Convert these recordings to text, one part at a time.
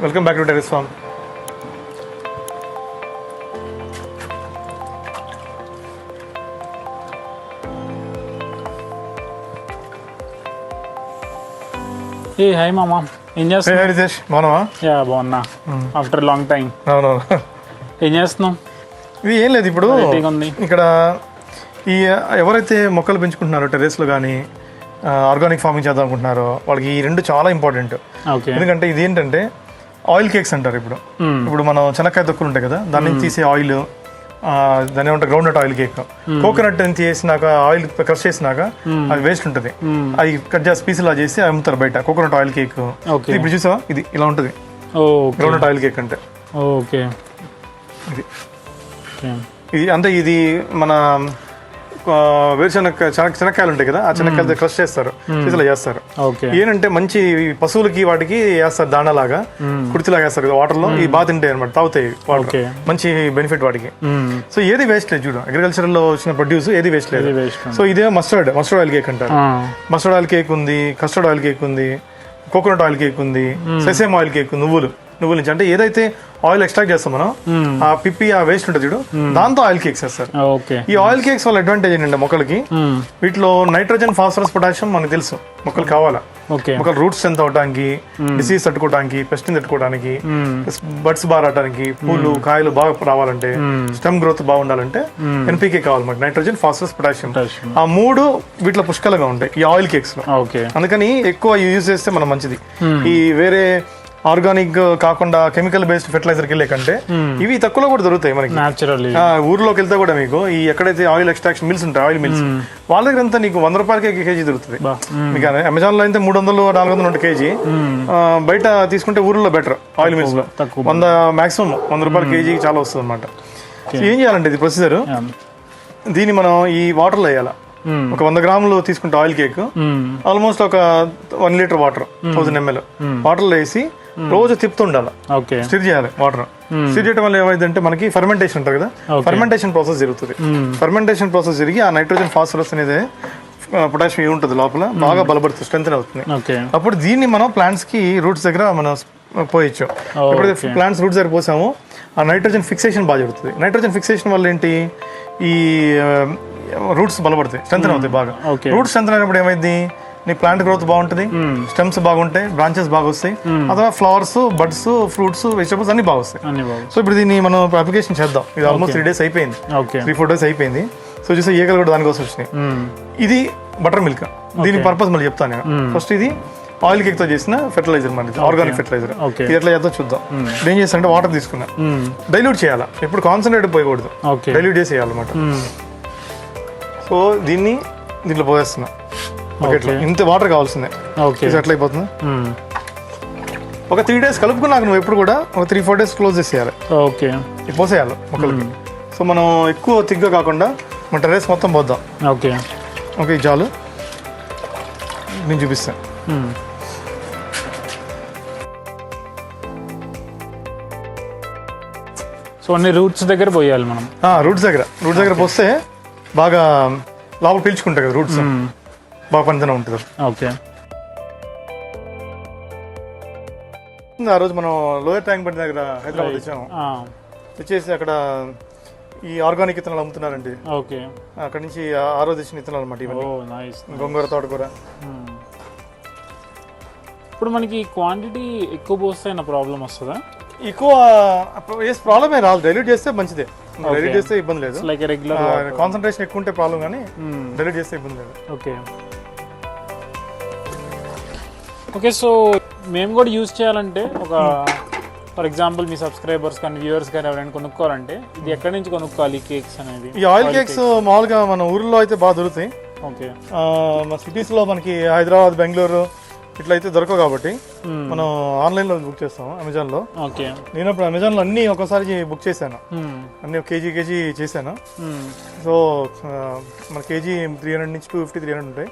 Welcome back to terrace farm. ఏ hi మామ, ఏం చేస్తున్నావు? రితేష్ బాగున్నావా? యా బాగున్నా, ఆఫ్టర్ లాంగ్ టైం. అవునవును. ఏం చేస్తున్నాం? ఇది ఏం లేదు, ఇప్పుడు ఉంది ఇక్కడ ఈ ఎవరైతే మొక్కలు పెంచుకుంటున్నారో టెర్రస్లో కానీ ఆర్గానిక్ ఫార్మింగ్ చేద్దాం అనుకుంటున్నారో వాళ్ళకి ఈ రెండు చాలా ఇంపార్టెంట్. ఓకే. ఎందుకంటే ఇది ఏంటంటే ఆయిల్ కేక్స్ అంటారు. ఇప్పుడు మనం చెనక్కాయ తొక్కులు ఉంటాయి కదా, దాని నుంచి తీసే ఆయిల్, దాని ఏమంటారు groundnut oil cake. Coconut నుంచి చేసినాక ఆయిల్ క్రష్ చేసినాక అది వేస్ట్ ఉంటుంది, అది కట్ చేసి పీసులా చేసి అమ్ముతారు బయట. కోకోనట్ ఆయిల్ కేక్ ఇప్పుడు చూసావా, ఇది ఇలా ఉంటుంది గ్రౌండ్ నట్ ఆయిల్ కేక్ అంటే. ఓకే. ఇది అంటే ఇది మన వేరుశనగ చెనక్కాయలు ఉంటాయి కదా, ఆ చెనక్కాయలతో క్రష్ చేస్తారు, ఇలా చేస్తారు. ఏంటంటే మంచి పశువులకి వాటికి వేస్తారు, దాణలాగా కుర్తిలాగా వేస్తారు కదా వాటర్ లో. ఈ బాగా తింటాయి అనమాట, తాగుతాయి వాటర్, మంచి బెనిఫిట్ వాటికి. సో ఏది వేస్ట్ లేదు చూడు, అగ్రికల్చర్ లో వచ్చిన ప్రొడ్యూస్ ఏది వేస్ట్ లేదు. సో ఇదే మస్టర్డ్ ఆయిల్ కేక్ అంటారు. మస్టర్డ్ ఆయిల్ కేక్ ఉంది, కస్టర్డ్ ఆయిల్ కేక్ ఉంది, కోకోనట్ ఆయిల్ కేక్ ఉంది, సెసేమ్ ఆయిల్ కేక్, నువ్వుల నుంచి అంటే ఏదైతే ఆయిల్ ఎక్స్ట్రాక్ట్ చేస్తాం మనం, ఆ పిప్పి ఆ వేస్ట్ ఉంటుంది చూడు, దాంతో ఆయిల్ కేక్స్ వేస్తారు. ఈ ఆయిల్ కేక్స్ వల్ల అడ్వాంటేజ్ ఏంటంటే మొక్కలకి వీటిలో నైట్రోజన్, ఫాస్ఫరస్, పొటాషియం మనకు తెలుసు మొక్కలు కావాలా. మొక్కలు రూట్స్ ఎంత అవడానికి, డిసీజ్ తట్టుకోవడానికి, పెస్ట్ తట్టుకోవడానికి, బడ్స్ బాగా రావడానికి, పూలు కాయలు బాగా రావాలంటే, స్టెమ్ గ్రోత్ బాగుండాలంటే ఎన్పీకే కావాలి మనకి, నైట్రోజన్, ఫాస్ఫరస్, పొటాషియం. ఆ మూడు వీటిలో పుష్కలంగా ఉంటాయి ఈ ఆయిల్ కేక్స్ లో. అందుకని ఎక్కువ యూజ్ చేస్తే మనం మంచిది. ఈ వేరే ఆర్గానిక్ కాకుండా కెమికల్ బేస్డ్ ఫెర్టిలైజర్కి వెళ్ళే కంటే ఇవి తక్కువలో కూడా దొరుకుతాయి మనకి. ఊర్లోకి వెళ్తే కూడా మీకు ఈ ఎక్కడైతే ఆయిల్ ఎక్స్ట్రాక్షన్ మిల్స్ ఉంటాయి, ఆయిల్ మిల్స్, వాళ్ళ దగ్గర అంతా నీకు 100 రూపాయలకే కేజీ దొరుకుతుంది. మీకు అమెజాన్ లో అయితే 300, 400 ఉంటుంది కేజీ. బయట తీసుకుంటే ఊర్లో బెటర్, ఆయిల్ మిల్స్ లో 100 మాక్సిమం 100 రూపాయల కేజీ చాలా వస్తుంది అనమాట. ఏం చేయాలంటే ఇది ప్రొసీజర్, దీన్ని మనం ఈ వాటర్ లో వేయాలి. ఒక 100 గ్రాములు తీసుకుంటే ఆయిల్ కేక్ ఆల్మోస్ట్ ఒక 1 లీటర్ వాటర్, 1000 ml వాటర్ లో వేసి రోజు తిప్పుతుండాలి, స్టిర్ చేయాలి. వాటర్ స్టిర్ చేయడం వల్ల ఏమైందంటే మనకి ఫర్మెంటేషన్ ఉంటుంది కదా, ఫర్మెంటేషన్ ప్రాసెస్ జరుగుతుంది. ఫర్మెంటేషన్ ప్రాసెస్ జరిగి ఆ నైట్రోజన్, ఫాస్ఫరస్ అనేది, పొటాషియం ఏముంటుంది లోపల బాగా బలపడుతుంది, స్ట్రెంత్ అవుతుంది. అప్పుడు దీన్ని మనం ప్లాంట్స్ కి రూట్స్ దగ్గర మనం పోయొచ్చు. ఎప్పుడైతే ప్లాంట్స్ రూట్స్ దగ్గర పోసామో ఆ నైట్రోజన్ ఫిక్సేషన్ బాగా జరుగుతుంది. నైట్రోజన్ ఫిక్సేషన్ వల్ల ఏంటి, ఈ రూట్స్ బలపడతాయి, స్ట్రెంత్ అవుతాయి బాగా. రూట్స్ స్ట్రెంత్ అయినప్పుడు ఏమైంది, నీ ప్లాంట్ గ్రోత్ బాగుంటుంది, స్టెమ్స్ బాగుంటాయి, బ్రాంచెస్ బాగా వస్తాయి, అథవా ఫ్లవర్స్, బడ్స్, ఫ్రూట్స్, వెజిటబుల్స్ అన్ని బాగా వస్తాయి. సో ఇప్పుడు దీన్ని మనం అప్లికేషన్ చేద్దాం. ఇది ఆల్మోస్ట్ 3 days అయిపోయింది, 3-4 days అయిపోయింది. సో చూసే ఈగలు కూడా దానికోసం వచ్చినాయి. ఇది బటర్ మిల్క్, దీని పర్పస్ మళ్ళీ చెప్తాను నేను. ఫస్ట్ ఇది ఆయిల్ కేక్ తో చేసిన ఫెర్టిలైజర్, మనది ఆర్గానిక్ ఫెర్టిలైజర్. ఇది ఎట్లా చేద్దాం చూద్దాం. ఏం చేస్తానంటే వాటర్ తీసుకున్నా, డైల్యూట్ చేయాలా, ఎప్పుడు కాన్సన్ట్రేట్ పోయకూడదు, డైల్యూట్ చేసి వేయాలన్నమాట. సో దీంట్లో పోసేస్తున్నా, ఇంత వాటర్ కావాల్సిందే. ఎట్లా అయిపోతుంది, ఒక 3 days కలుపుకున్నాక నువ్వు ఎప్పుడు కూడా ఒక 3-4 days క్లోజ్ చేసేయాలి, పోసేయాలి మొక్కలకి. సో మనం ఎక్కువ తిగ్గా కాకుండా మన టెర్రస్ మొత్తం పోద్దాం. ఓకే చాలు, నేను చూపిస్తాను. సో అన్ని రూట్స్ దగ్గర పోయాలి మనం. రూట్స్ దగ్గర పోస్తే బాగా లోపల పీల్చుకుంటాయి కదా రూట్స్, బాగా పనితనం ఉంటుంది. ఆ రోజు మనం లోయర్ ట్యాంక్ బండ్ దగ్గర హైదరాబాద్ వచ్చాము, వచ్చేసి అక్కడ ఈ ఆర్గానిక్ విత్తనాలు అమ్ముతున్నారండి. అక్కడ నుంచి ఆ రోజు వచ్చిన విత్తనాలు అనమాట ఇవన్నీ, గోంగూర, తోటకూర. ఇప్పుడు మనకి క్వాంటిటీ ఎక్కువ పోస్తే ప్రాబ్లం వస్తుందా? ఎక్కువ ప్రాబ్లమే రాదు, డైల్యూట్ చేస్తే మంచిదే. డైల్యూట్ చేస్తే ఇబ్బంది లేదు, కాన్సన్ట్రేషన్ ఎక్కువ ఉంటే ప్రాబ్లం, కానీ డైల్యూట్ చేస్తే ఇబ్బంది లేదు. ఓకే. సో మేము కూడా యూజ్ చేయాలంటే, ఒక ఫర్ ఎగ్జాంపుల్ మీ సబ్స్క్రైబర్స్ కానీ వ్యూవర్స్ కానీ ఎవరైనా కొనుక్కోవాలంటే ఇది ఎక్కడి నుంచి కొనుక్కోవాలి కేక్స్ అనేది? ఈ ఆయిల్ కేక్స్ మామూలుగా మన ఊర్లో అయితే బాగా దొరుకుతాయి. మా సిటీస్ లో మనకి హైదరాబాద్, బెంగళూరు ఇట్లా అయితే దొరకవు కాబట్టి మనం ఆన్లైన్ లో బుక్ చేస్తాం, అమెజాన్ లో. నేను అప్పుడు అమెజాన్ లో అన్ని ఒకసారి బుక్ చేశాను, అన్ని కేజీ చేశాను. సో మన కేజీ 300 నుంచి 250-300 ఉంటాయి.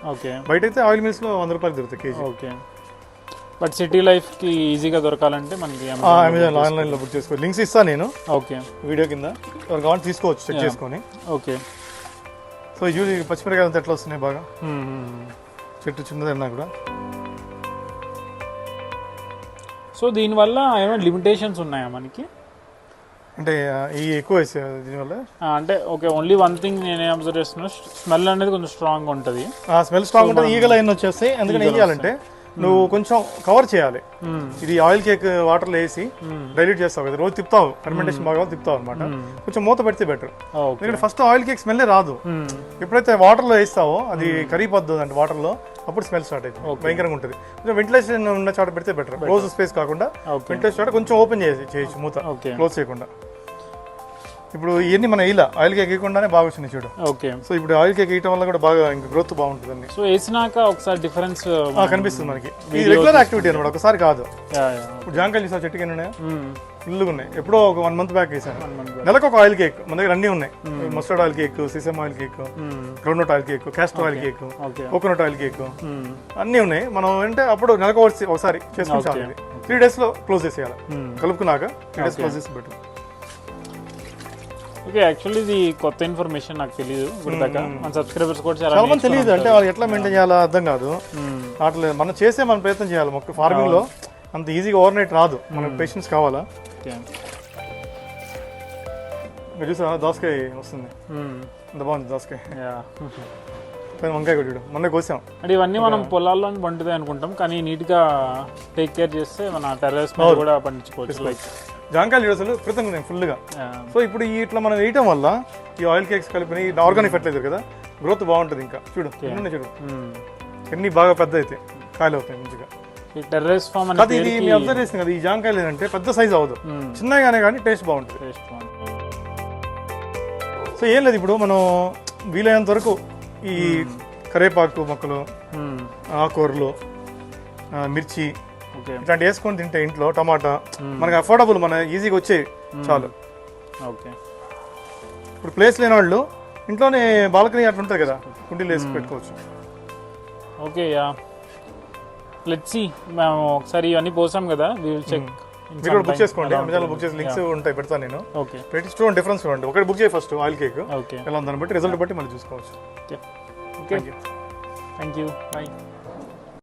బయట అయితే ఆయిల్ మిల్స్ లో 100 రూపాయలు దొరుకుతాయి కేజీ. బట్ సిటీ లైఫ్ కి ఈజీగా దొరకాలంటే మనకి అమెజాన్ ఆన్లైన్ లో బుక్ చేసుకో, లింక్స్ ఇస్తాను నేను వీడియో కింద, ఎవరు కావాలి తీసుకోవచ్చు, చెక్ చేసుకొని. సో ఇది పచ్చిమిరకాయలు అంతా ఎట్లా వస్తున్నాయి, బాగా చెట్టు చిన్నదన్నా కూడా. సో దీనివల్ల ఏమైనా లిమిటేషన్స్ ఉన్నాయా మనకి? అంటే ఈ ఎక్కువ వేసే దీనివల్ల అంటే ఓకే, ఓన్లీ వన్ థింగ్ నేనే అబ్జర్వ్ చేస్తున్నా, స్మెల్ అనేది కొంచెం స్ట్రాంగ్ ఉంటుంది. స్మెల్ స్ట్రాంగ్ ఉంటుంది, ఈగలు అయిన వచ్చేస్తాయి. ఎందుకంటే ఏం చేయాలంటే నువ్వు కొంచెం కవర్ చేయాలి. ఇది ఆయిల్ కేక్ వాటర్ లో వేసి డైల్యూట్ చేస్తావు కదా, రోజు తిప్పుతావు, ఫెర్మెంటేషన్ బాగా తిప్పుతావు అనమాట. కొంచెం మూత పెడితే బెటర్. ఎందుకంటే ఫస్ట్ ఆయిల్ కేక్ స్మెల్ రాదు. ఎప్పుడైతే వాటర్ లో వేస్తావో అది కరిగిపోద్దు అంటే వాటర్ లో, అప్పుడు స్మెల్ స్టార్ట్ అవుతుంది, భయంకరంగా ఉంటుంది. కొంచెం వెంటిలేషన్ ఉన్న చోట పెడితే బెటర్. క్లోజ్ స్పేస్ కాకుండా వెంటిలేషన్ చోట కొంచెం ఓపెన్ చేయొచ్చు, మూత క్లోజ్ చేయకుండా. ఇప్పుడు ఇవన్నీ మన ఇలా ఆయిల్ కేక్ వేయకుండానే బాగా వచ్చింది చూడు. ఓకే, సో ఇప్పుడు ఆయిల్ కేక్ వేయటం వల్ల కూడా బాగా ఇంకా గ్రోత్ బాగుంటుంది. సో వేసినాక ఒకసారి డిఫరెన్స్ కనిపిస్తుంది మనకి. ఇది రెగ్యులర్ యాక్టివిటీ అనమాట, ఒకసారి కాదు. ఇప్పుడు జాంకాయలు చూసా చెట్టుకి ఉన్నాయా, ఫుల్గా ఉన్నాయి. ఎప్పుడో ఒక 1 month బ్యాక్ వేసాను. నెలకు ఒక ఆయిల్ కేక్ మన దగ్గర అన్ని ఉన్నాయి. Mustard oil cake, sesame oil cake, groundnut oil cake, castor oil cake, coconut oil cake అన్ని ఉన్నాయి. మనం అంటే అప్పుడు నెలకు ఒకసారి చేసుకుంటాం. 3 days లో క్లోజ్ చేసేయాలి. కలుపుకున్నాక 3 days క్లోజ్ చేసి బెటర్. ఓకే, యాక్చువల్లీ ఇది కొత్త ఇన్ఫర్మేషన్, నాకు తెలియదు. ఇప్పుడు దాకా మన సబ్స్క్రైబర్స్ కూడా చాలా మంది తెలియదు. అంటే వాళ్ళు ఎట్లా మెయింటైన్ చేయాలో అర్థం కాదు. అట్లా మనం చేసే మనం ప్రయత్నం చేయాలి. మొక్క ఫార్మింగ్ లో అంత ఈజీగా ఓవర్ నైట్ రాదు, మనకు పేషెన్స్ కావాలా. చూసా దోసకాయ వస్తుంది, అంత బాగుంది దోసకాయ. వంకాయ కూడా మొన్న కోసాం. అంటే ఇవన్నీ మనం పొలాల్లో పండుతాయి అనుకుంటాం, కానీ నీట్ గా టేక్ కేర్ చేస్తే మన టెర్రస్ కూడా పండించుకోవచ్చు. లైక్ జాంకాయలు అసలు కృతంగా ఉన్నాయి ఫుల్గా. సో ఇప్పుడు ఇట్లా మనం వేయటం వల్ల ఈ ఆయిల్ కేక్స్ కలిపి ఆర్గానిక్ ఫెర్టిలైజర్ కదా, గ్రోత్ బాగుంటుంది. ఇంకా చూడు ఎన్ని చూడు, ఎన్ని బాగా పెద్ద అయితే కాయలు అవుతాయి మంచిగా. టెర్రస్ ఫామ్ అది ఇది మీ అబ్జర్వ్ చేసింది కదా, ఈ జాంకాయలు ఏంటంటే పెద్ద సైజ్ అవ్వదు, చిన్నగానే కానీ టేస్ట్ బాగుంటుంది. సో ఏం లేదు, ఇప్పుడు మనం వీలైనంత వరకు ఈ కరివేపాకు మొక్కలు, ఆకుకూరలు, మిర్చి ఇట్లాంటి వేసుకొని తింటే ఇంట్లో, టమాటా మనకి అఫోర్డబుల్, మన ఈజీగా వచ్చే చాలు. ఓకే, ఇప్పుడు ప్లేస్ లేని వాళ్ళు ఇంట్లోనే బాల్కనీ అట్లా ఉంటుంది కదా, కుండీలు వేసి పెట్టుకోవచ్చు. Okay, ya let's see. మేము ఒకసారి ఇవన్నీ పోసాం కదా, వి విల్ చెక్. మీరు కూడా బుక్ చేసుకోండి, అమెజాన్లో బుక్ చేసి లింక్స్ ఉంటాయి, పెడతాను నేను. ఓకే, పెట్టి చూడండి, డిఫరెన్స్ చూడండి. ఒకటి బుక్ చేయి ఫస్ట్ ఆయిల్ కేక్ ఎలా ఉందని బట్టి, రిజల్ట్ బట్టి మళ్ళీ చూసుకోవచ్చు. Okay, thank you, bye.